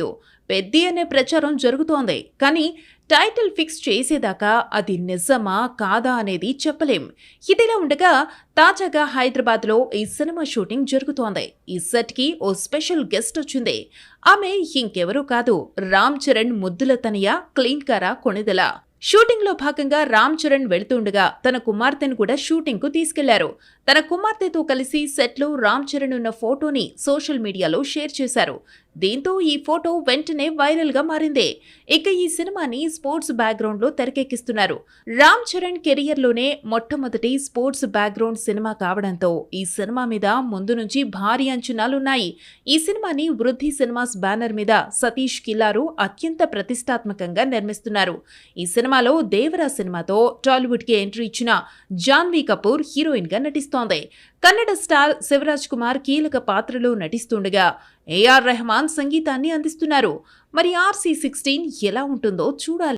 చెప్తూ పెద్ది అనే ప్రచారం జరుగుతోంది. కానీ టైటిల్ ఫిక్స్ చేసేదాకా అది నిజమా కాదా అనేది చెప్పలేం. ఇదిలా ఉండగా తాజాగా హైదరాబాద్లో ఈ సినిమా షూటింగ్ జరుగుతోంది. ఈ సెట్ కి ఓ స్పెషల్ గెస్ట్ వచ్చింది. ఆమె ఇంకెవరూ కాదు, రామ్ చరణ్ ముద్దుల తనయ క్లీన్కార కొణిదెల. షూటింగ్ లో భాగంగా రామ్ చరణ్ వెళ్తుండగా తన కుమార్తెను కూడా షూటింగ్ కు తీసుకెళ్లారు. తన కుమార్తెతో కలిసి సెట్ లో రామ్ చరణ్ ఉన్న ఫోటోని సోషల్ మీడియాలో షేర్ చేశారు. దీంతో ఈ ఫోటో వెంటనే వైరల్ గా మారింది. ఇక ఈ సినిమాని స్పోర్ట్స్ బ్యాక్గ్రౌండ్ లో తెరకెక్కిస్తున్నారు. రామ్ చరణ్ కెరియర్ లోనే మొట్టమొదటి స్పోర్ట్స్ బ్యాక్గ్రౌండ్ సినిమా కావడంతో ఈ సినిమా మీద ముందు నుంచి భారీ అంచనాలున్నాయి. ఈ సినిమాని వృద్ధి సినిమాస్ బ్యానర్ మీద సతీష్ కిల్లారు అత్యంత ప్రతిష్టాత్మకంగా నిర్మిస్తున్నారు. ఈ సినిమాలో దేవరా సినిమాతో టాలీవుడ్ కి ఎంట్రీ ఇచ్చిన జాన్వీ కపూర్ హీరోయిన్ గా నటిస్తోంది. కన్నడ స్టార్ శివరాజ్ కుమార్ కీలక పాత్రలో నటిస్తుండగా ఏఆర్ రెహమాన్ సంగీతాన్ని అందిస్తున్నారు. మరి RC16 ఎలా ఉంటుందో చూడాలి.